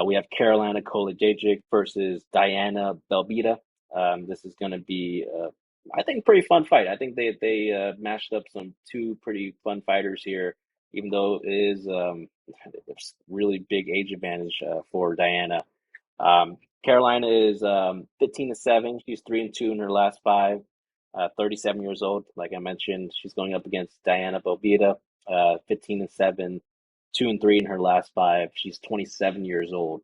We have Karolina Kowalkiewicz versus Diana Belbita. This is going to be, I think, pretty fun fight. I think they mashed up some two pretty fun fighters here, even though it is there's really big age advantage for Diana. Carolina is 15-7. She's 3-2 in her last five. 37 years old. Like I mentioned, she's going up against Diana Belbita, 15-7, 2-3 in her last five. She's 27 years old.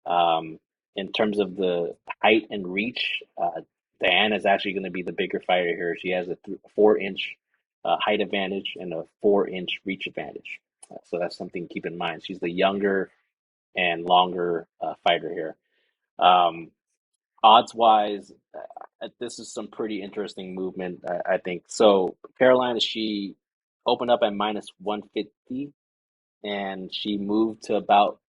Um, in terms of the height and reach, Diana is actually going to be the bigger fighter here. She has a 4-inch height advantage and a 4-inch reach advantage. So that's something to keep in mind. She's the younger and longer fighter here. Um, Odds wise, this is some pretty interesting movement, I think. So Carolina, she opened up at minus 150 and she moved to about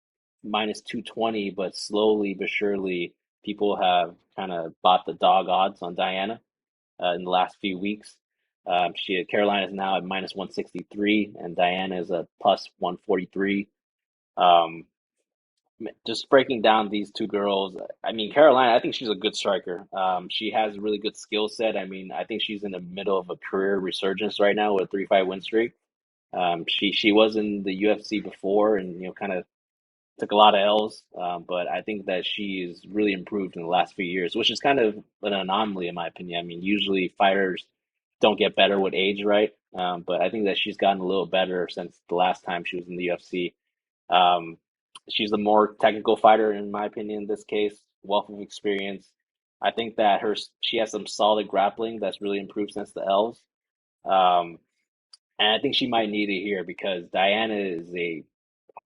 minus 220, but slowly but surely, people have kind of bought the dog odds on Diana in the last few weeks. Carolina is now at minus 163, and Diana is at plus 143. Um, just breaking down these two girls, I mean, Carolina, I think she's a good striker. She has a really good skill set. I mean, I think she's in the middle of a career resurgence right now with a 3-5 win streak. She was in the UFC before, and kind of took a lot of L's. But I think that she's really improved in the last few years, which is kind of an anomaly in my opinion. I mean, usually fighters don't get better with age, right? But I think that she's gotten a little better since the last time she was in the UFC. Um, she's the more technical fighter in my opinion in this case, wealth of experience. I think that she has some solid grappling that's really improved since the L's. Um, and I think she might need it here because Diana is a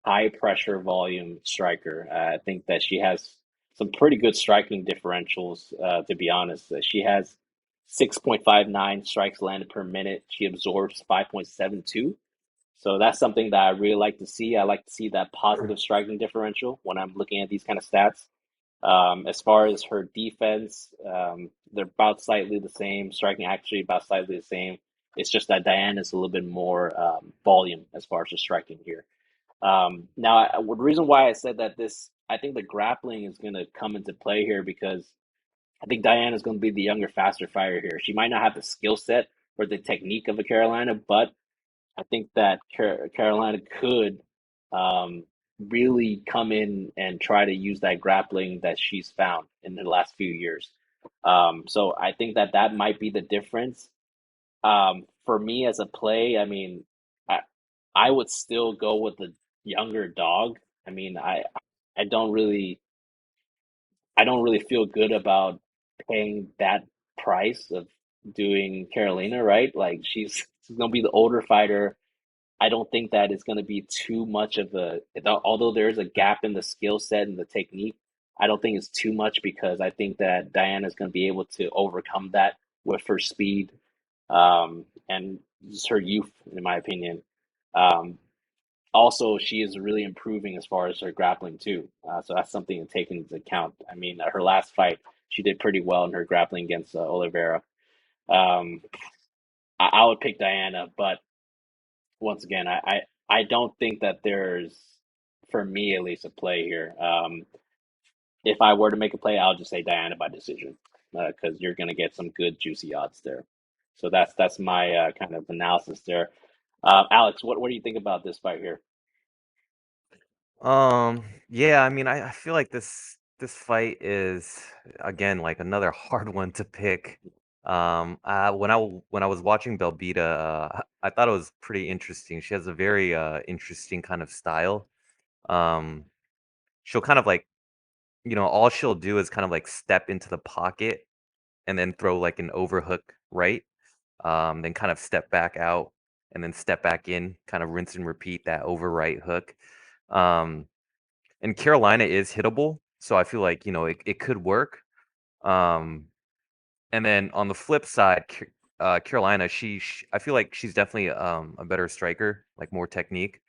high pressure volume striker. I think that she has some pretty good striking differentials, to be honest. She has 6.59 strikes landed per minute. She absorbs 5.72. So that's something that I really like to see. I like to see that positive striking differential when I'm looking at these kind of stats. As far as her defense, they're about slightly the same. Striking actually about slightly the same. It's just that Diane is a little bit more volume as far as the striking here. Now, the reason why I said that I think the grappling is going to come into play here because I think Diana is going to be the younger, faster fighter here. She might not have the skill set or the technique of a Carolina, but I think that Carolina could um, really come in and try to use that grappling that she's found in the last few years. So I think that that might be the difference. For me as a play, I mean, I I would still go with the younger dog. I mean, I don't really I don't really feel good about paying that price of doing Carolina, right? Like she's gonna be the older fighter. I don't think that it's going to be too much of although there is a gap in the skill set and the technique, I don't think it's too much because I think that Diana's going to be able to overcome that with her speed, and just her youth, in my opinion. Um, Also, she is really improving as far as her grappling too. So that's something to take into account. I mean, her last fight, she did pretty well in her grappling against Oliveira. Um, I would pick Diana, but once again, I don't think that there's, for me at least, a play here. If I were to make a play, I'll just say Diana by decision because you're going to get some good juicy odds there. So that's my kind of analysis there. Alex, what do you think about this fight here? Yeah, I mean, I feel like this fight is again like another hard one to pick. When I was watching Belbita, I thought it was pretty interesting. She has a very interesting kind of style. Um, she'll kind of like, all she'll do is kind of like step into the pocket and then throw like an overhook right, then kind of step back out and then step back in, kind of rinse and repeat that over right hook. Um, and Carolina is hittable, so I feel like, it could work. Um, and then on the flip side, Carolina, I feel like she's definitely a better striker, like more technique.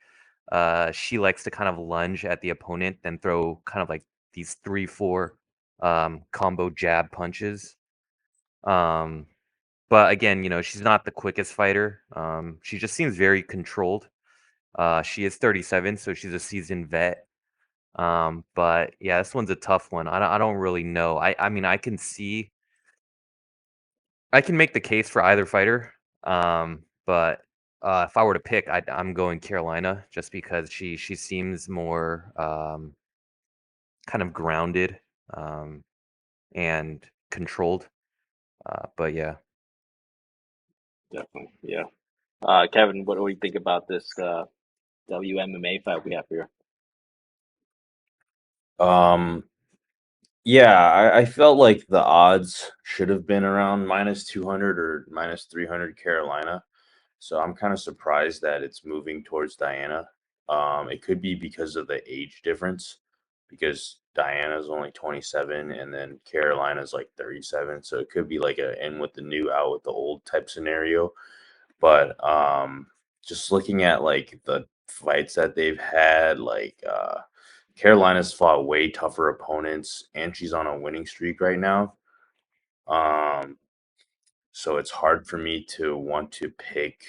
She likes to kind of lunge at the opponent, then throw kind of like these 3, 4 combo jab punches. Um, but again, she's not the quickest fighter. She just seems very controlled. She is 37, so she's a seasoned vet. But yeah, this one's a tough one. I don't really know. I mean, I can make the case for either fighter. But if I were to pick, I'm going Carolina just because she seems more kind of grounded and controlled. But yeah. Definitely. Yeah. Kevin, what do you think about this WMMA fight we have here? Um, yeah, I felt like the odds should have been around -200 or -300 Carolina. So I'm kind of surprised that it's moving towards Diana. It could be because of the age difference, because Diana's only 27 and then Carolina's like 37. So it could be like a in with the new, out with the old type scenario. But just looking at like the fights that they've had, like Carolina's fought way tougher opponents, and she's on a winning streak right now. Um, so it's hard for me to want to pick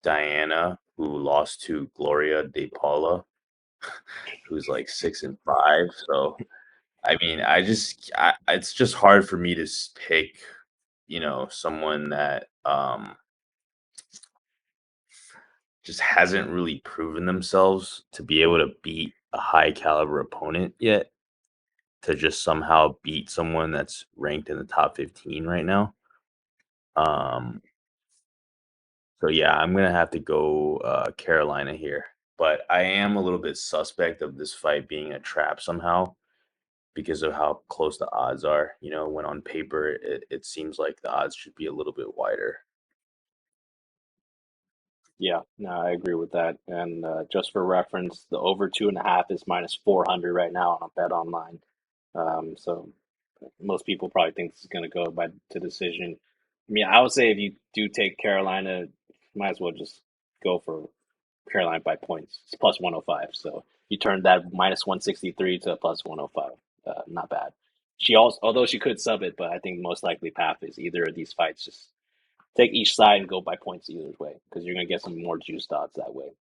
Diana, who lost to Gloria De Paula, who's like 6-5. So I mean, it's just hard for me to pick, someone that just hasn't really proven themselves to be able to beat a high caliber opponent yet, to just somehow beat someone that's ranked in the top 15 right now. Um, so yeah, I'm gonna have to go Carolina here, but I am a little bit suspect of this fight being a trap somehow because of how close the odds are. When on paper it seems like the odds should be a little bit wider. Yeah, no, I agree with that. And just for reference, the over 2.5 is -400 right now on a bet online. So most people probably think this is going to go by to decision. I mean, I would say if you do take Carolina, might as well just go for Carolina by points. It's plus 105. So you turn that -163 to a plus 105. Not bad. She also, although she could sub it, but I think the most likely path is either of these fights. Just take each side and go by points either way because you're gonna get some more juice odds that way.